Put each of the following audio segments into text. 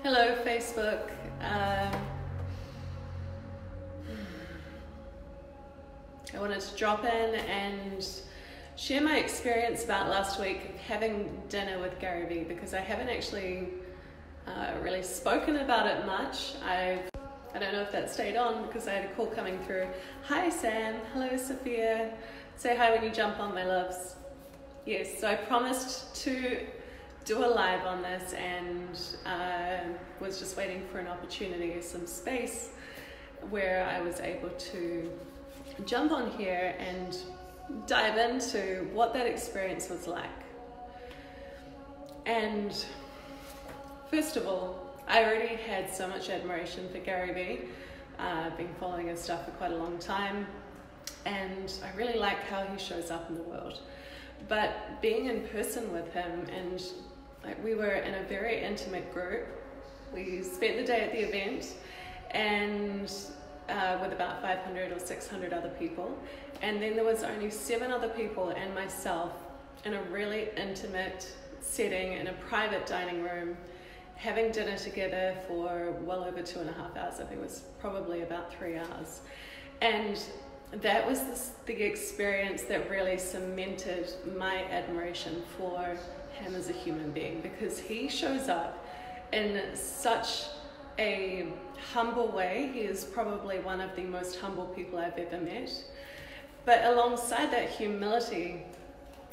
Hello, Facebook. I wanted to drop in and share my experience about last week of having dinner with Gary Vee, because I haven't actually really spoken about it much. I don't know if that stayed on because I had a call coming through. Hi Sam, hello Sophia. Say hi when you jump on, my loves. Yes, so I promised to do a live on this and was just waiting for an opportunity, some space where I was able to jump on here and dive into what that experience was like. And first of all, I already had so much admiration for Gary Vee. I've been following his stuff for quite a long time, and I really like how he shows up in the world. But being in person with him, and we were in a very intimate group. We spent the day at the event and with about 500 or 600 other people, and then there was only 7 other people and myself in a really intimate setting in a private dining room, having dinner together for well over 2.5 hours. I think it was probably about 3 hours. And that was the experience that really cemented my admiration for him as a human being, because he shows up in such a humble way. He is probably one of the most humble people I've ever met. But alongside that humility,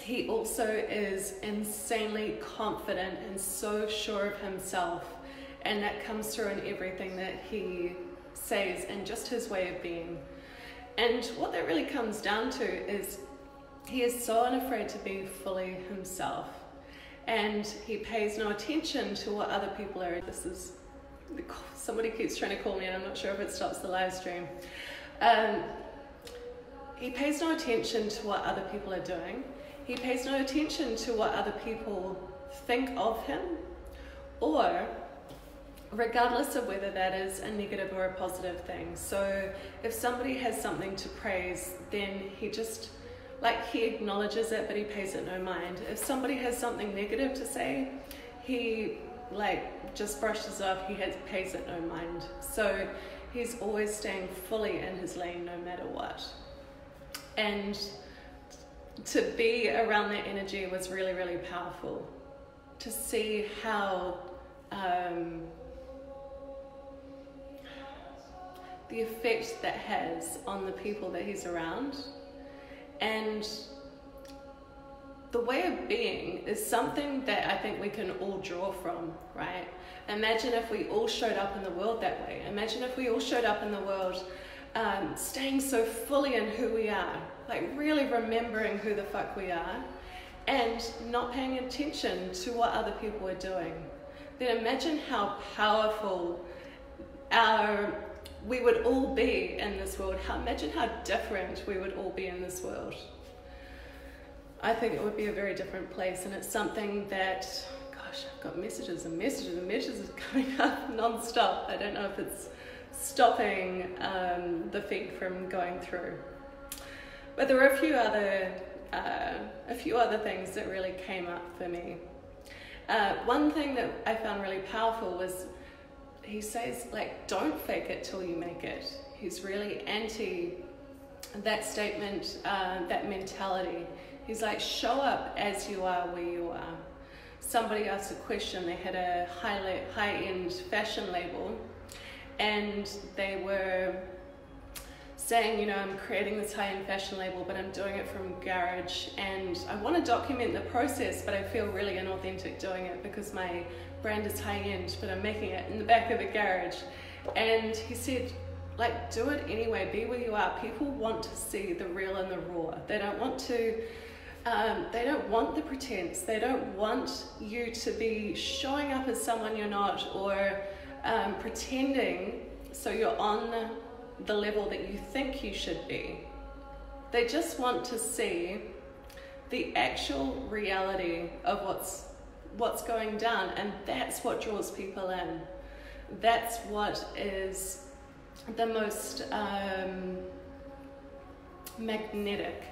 he also is insanely confident and so sure of himself, and that comes through in everything that he says and just his way of being. And what that really comes down to is he is so unafraid to be fully himself, and he pays no attention to what other people are. Somebody keeps trying to call me and I'm not sure if it stops the live stream. He pays no attention to what other people are doing. He pays no attention to what other people think of him, or regardless of whether that is a negative or a positive thing. So if somebody has something to praise, then he just, he acknowledges it, but he pays it no mind. If somebody has something negative to say, he just brushes off, pays it no mind. So he's always staying fully in his lane no matter what. And to be around that energy was really, really powerful. To see how the effect that has on the people that he's around. And the way of being is something that I think we can all draw from, right? Imagine if we all showed up in the world that way. Imagine if we all showed up in the world staying so fully in who we are, really remembering who the fuck we are, and not paying attention to what other people are doing. Then imagine how powerful we would all be in this world. Imagine how different we would all be in this world. I think it would be a very different place, and it's something that, gosh, I've got messages and messages and messages coming up non-stop. I don't know if it's stopping the feed from going through. But there were a few other things that really came up for me. One thing that I found really powerful was he says, don't fake it till you make it. He's really anti that statement, that mentality. He's like, show up as you are where you are. Somebody asked a question. They had a high-end fashion label, and they were saying, I'm creating this high-end fashion label, but I'm doing it from garage, and I want to document the process, but I feel really inauthentic doing it because my brand is high-end, but I'm making it in the back of a garage. And he said, do it anyway, be where you are. People want to see the real and the raw. They don't want the pretense. They don't want you to be showing up as someone you're not, or pretending so you're on the level that you think you should be. They just want to see the actual reality of what's going down, and that's what draws people in. That's what is the most magnetic.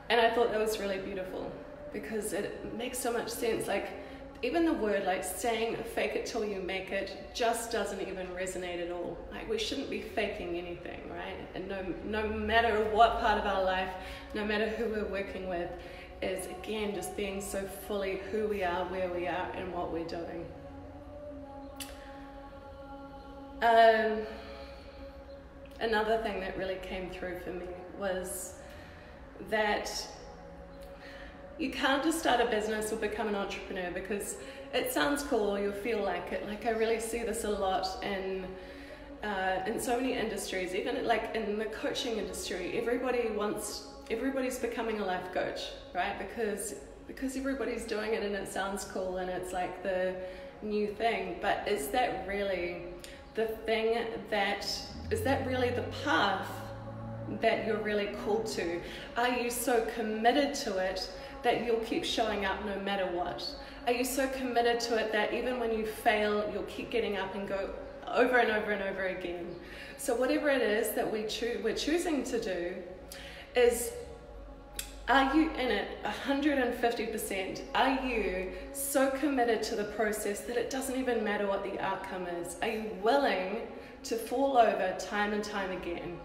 And I thought that was really beautiful, because it makes so much sense. even the word like saying fake it till you make it just doesn't even resonate at all. Like, we shouldn't be faking anything, right? And no matter what part of our life, no matter who we're working with, is again just being so fully who we are, where we are, and what we're doing. Another thing that really came through for me was that you can't just start a business or become an entrepreneur because it sounds cool or you feel like it. Like, I really see this a lot in so many industries, even like in the coaching industry. Everybody's becoming a life coach, right? Because everybody's doing it and it sounds cool and it's like the new thing. But is that really the thing is that really the path that you're really called to? Are you so committed to it that you'll keep showing up no matter what? Are you so committed to it that even when you fail, you'll keep getting up and go over and over and over again? So whatever it is that we're choosing to do is, are you in it 150%? Are you so committed to the process that it doesn't even matter what the outcome is? Are you willing to fall over time and time again?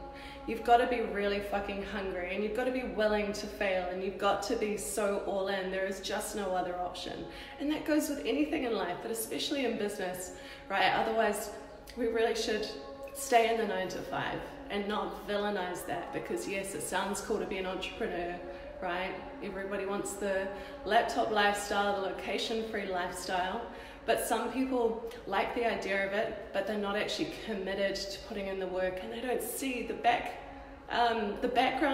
You've got to be really fucking hungry, and you've got to be willing to fail, and you've got to be so all in. There is just no other option. And that goes with anything in life, but especially in business, right? Otherwise, we really should stay in the 9 to 5 and not villainize that, because yes, it sounds cool to be an entrepreneur, right? Everybody wants the laptop lifestyle, the location-free lifestyle. But some people like the idea of it, but they're not actually committed to putting in the work, and they don't see the background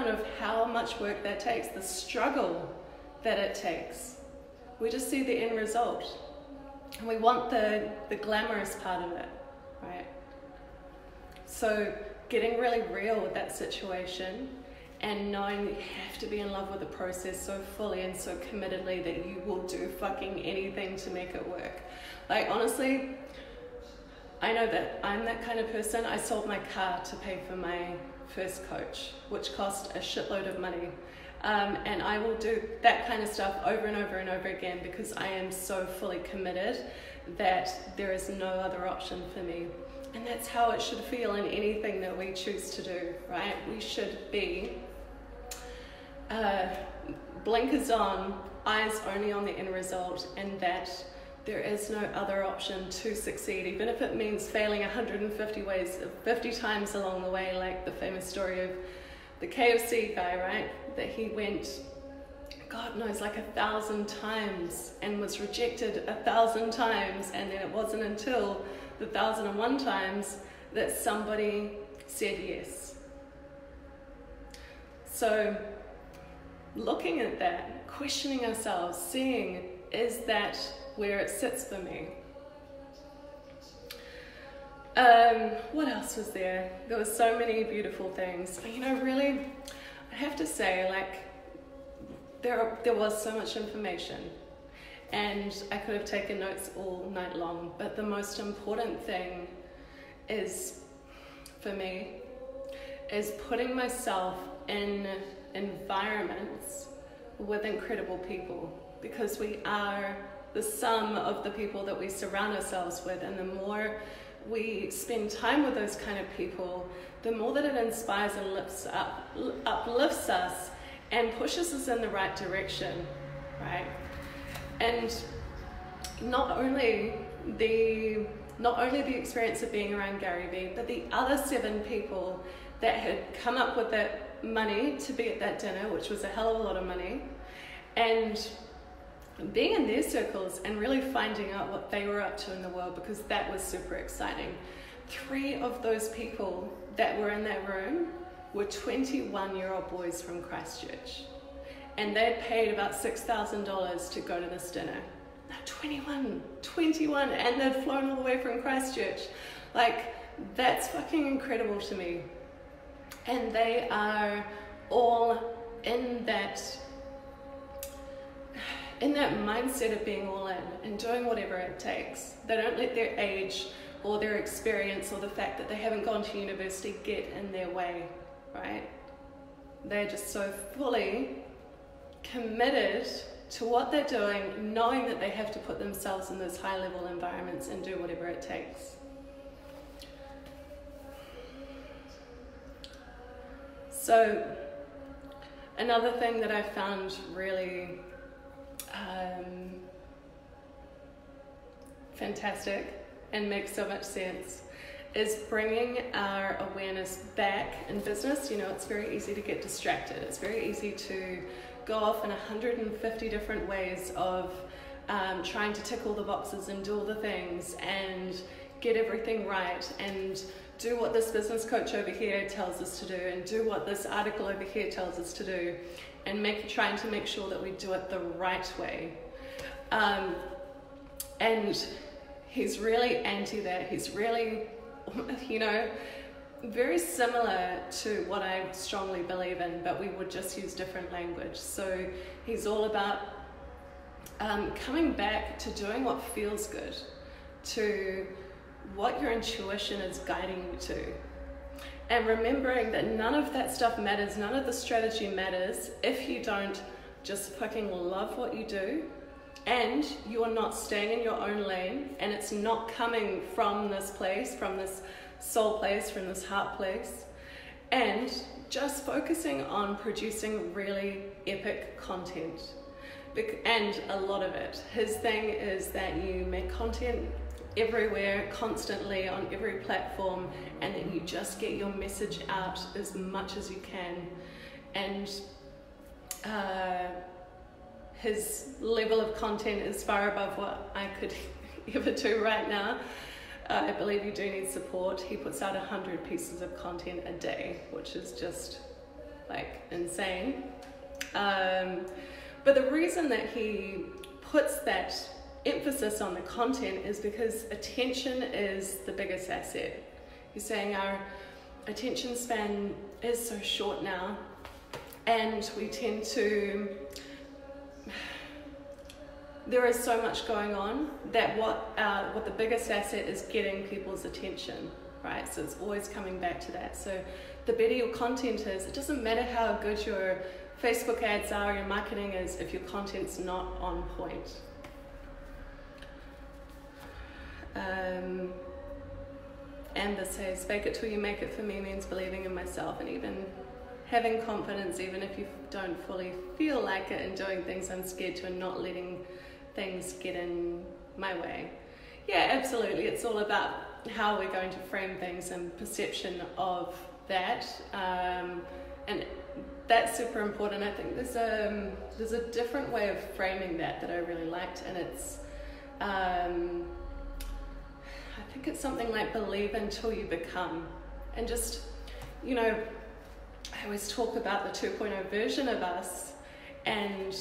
of how much work that takes, the struggle that it takes. We just see the end result, and we want the glamorous part of it, right? So getting really real with that situation and knowing that you have to be in love with the process so fully and so committedly that you will do fucking anything to make it work. Like, honestly, I know that I'm that kind of person. I sold my car to pay for my first coach, which cost a shitload of money. And I will do that kind of stuff over and over and over again because I am so fully committed that there is no other option for me. And that's how it should feel in anything that we choose to do, right? We should be blinkers on, eyes only on the end result, and that there is no other option to succeed, even if it means failing 50 times along the way, like the famous story of the KFC guy, right? That he went, God knows, like 1,000 times and was rejected 1,000 times, and then it wasn't until the 1,001 times that somebody said yes. So looking at that, questioning ourselves, seeing, is that where it sits for me? What else was there? There were so many beautiful things. You know, really, I have to say, like, there was so much information, and I could have taken notes all night long, but the most important thing is, for me, is putting myself in environments with incredible people, because we are the sum of the people that we surround ourselves with, and the more we spend time with those kind of people, the more that it inspires and uplifts us and pushes us in the right direction, right? And not only the experience of being around Gary Vee, but the other 7 people that had come up with that money to be at that dinner, which was a hell of a lot of money, and being in their circles and really finding out what they were up to in the world, because that was super exciting. 3 of those people that were in that room were 21-year-old boys from Christchurch, and they'd paid about $6,000 to go to this dinner. Now 21, and they'd flown all the way from Christchurch. Like, that's fucking incredible to me. And they are all in that mindset of being all in and doing whatever it takes. They don't let their age or their experience or the fact that they haven't gone to university get in their way, right? They're just so fully committed to what they're doing, knowing that they have to put themselves in those high level environments and do whatever it takes. So another thing that I found really fantastic and makes so much sense is bringing our awareness back in business. You know, it's very easy to get distracted. It's very easy to go off in 150 different ways of trying to tick all the boxes and do all the things and get everything right and do what this business coach over here tells us to do and do what this article over here tells us to do, and trying to make sure that we do it the right way. And he's really anti that. He's really, you know, very similar to what I strongly believe in, but we would just use different language. So he's all about coming back to doing what feels good, to what your intuition is guiding you to, and remembering that none of that stuff matters, none of the strategy matters if you don't just fucking love what you do, and you're not staying in your own lane, and it's not coming from this place, from this soul place, from this heart place, and just focusing on producing really epic content. And a lot of it. His thing is that you make content everywhere, constantly, on every platform, and that you just get your message out as much as you can. And his level of content is far above what I could ever do right now. I believe you do need support. He puts out 100 pieces of content a day, which is just like insane. But the reason that he puts that emphasis on the content is because attention is the biggest asset. He's saying our attention span is so short now, and we tend to, there is so much going on that what the biggest asset is getting people's attention, right? So it's always coming back to that. So the better your content is, it doesn't matter how good your Facebook ads are, your marketing is, if your content's not on point. Amber says, fake it till you make it for me means believing in myself and even having confidence, even if you don't fully feel like it, and doing things I'm scared to and not letting things get in my way. Yeah, absolutely. It's all about how we're going to frame things and perception of that. And that's super important. I think there's a different way of framing that I really liked, and it's I think it's something like believe until you become. And just, you know, I always talk about the 2.0 version of us and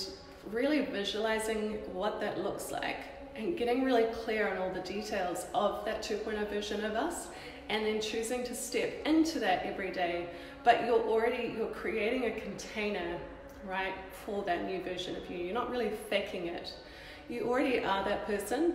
really visualizing what that looks like and getting really clear on all the details of that 2.0 version of us, and then choosing to step into that every day. But you're creating a container, right, for that new version of you. You're not really faking it. You already are that person.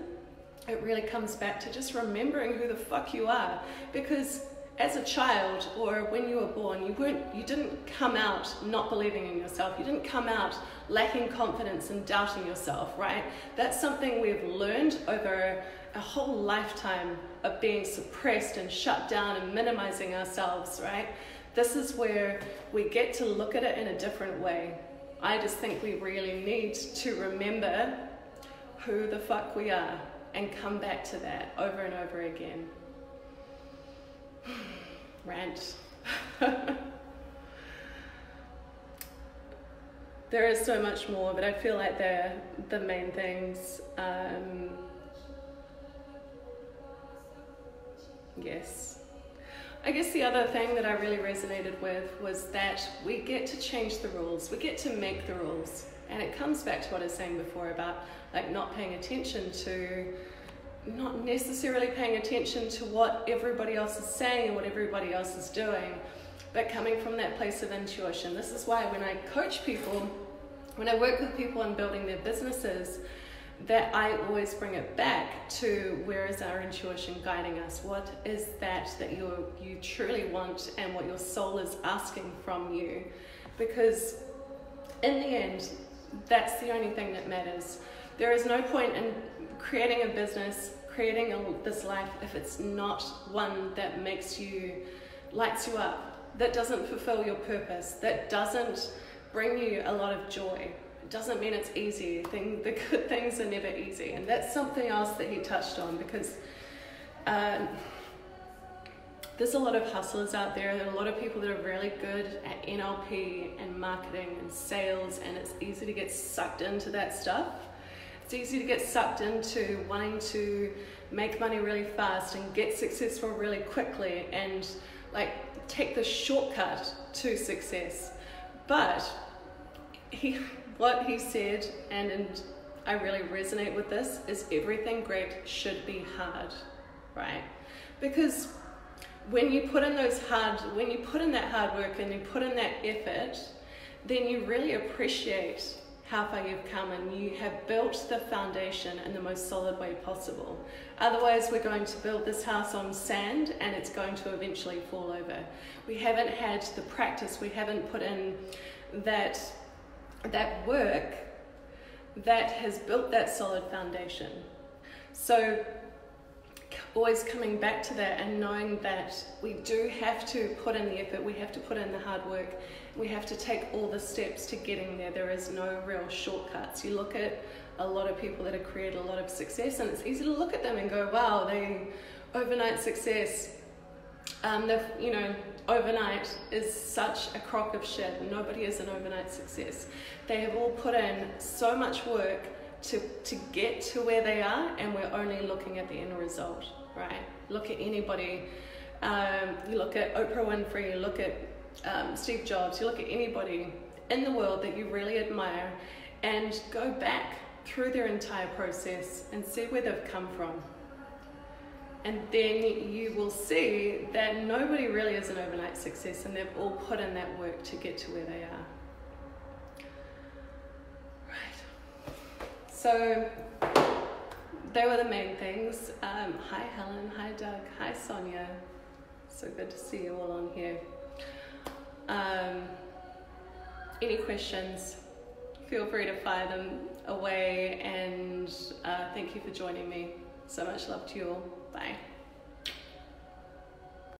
It really comes back to just remembering who the fuck you are. Because as a child, or when you were born, you didn't come out not believing in yourself. You didn't come out lacking confidence and doubting yourself, right? That's something we've learned over a whole lifetime of being suppressed and shut down and minimizing ourselves, right? This is where we get to look at it in a different way. I just think we really need to remember who the fuck we are and come back to that over and over again. Rant. There is so much more, but I feel like they're the main things. Yes. I guess the other thing that I really resonated with was that we get to change the rules. We get to make the rules. And it comes back to what I was saying before about like not necessarily paying attention to what everybody else is saying and what everybody else is doing, but coming from that place of intuition. This is why when I coach people, when I work with people on building their businesses, that I always bring it back to where is our intuition guiding us? What is that you truly want and what your soul is asking from you? Because in the end, that's the only thing that matters. There is no point in creating a business, creating this life, if it's not one that lights you up, that doesn't fulfill your purpose, that doesn't bring you a lot of joy. It doesn't mean it's easy. The good things are never easy. And that's something else that he touched on, because there's a lot of hustlers out there. There are a lot of people that are really good at NLP and marketing and sales, and it's easy to get sucked into that stuff. It's easy to get sucked into wanting to make money really fast and get successful really quickly and like take the shortcut to success. But what he said, and I really resonate with this, is everything great should be hard, right? Because when you put in that hard work and you put in that effort, then you really appreciate how far you've come, and you have built the foundation in the most solid way possible. Otherwise, we're going to build this house on sand and it's going to eventually fall over. We haven't had the practice, we haven't put in that work that has built that solid foundation. So always coming back to that and knowing that we do have to put in the effort, we have to put in the hard work, we have to take all the steps to getting there. There is no real shortcuts. You look at a lot of people that have created a lot of success, and it's easy to look at them and go, wow, they overnight success. Overnight is such a crock of shit. Nobody is an overnight success. They have all put in so much work to get to where they are, and we're only looking at the end result, right? Look at anybody. You look at Oprah Winfrey, you look at Steve Jobs, you look at anybody in the world that you really admire, and go back through their entire process and see where they've come from. And then you will see that nobody really is an overnight success, and they've all put in that work to get to where they are. So they were the main things. Hi Helen, hi Doug, hi Sonia. So good to see you all on here. Any questions? Feel free to fire them away, and thank you for joining me. So much love to you all. Bye.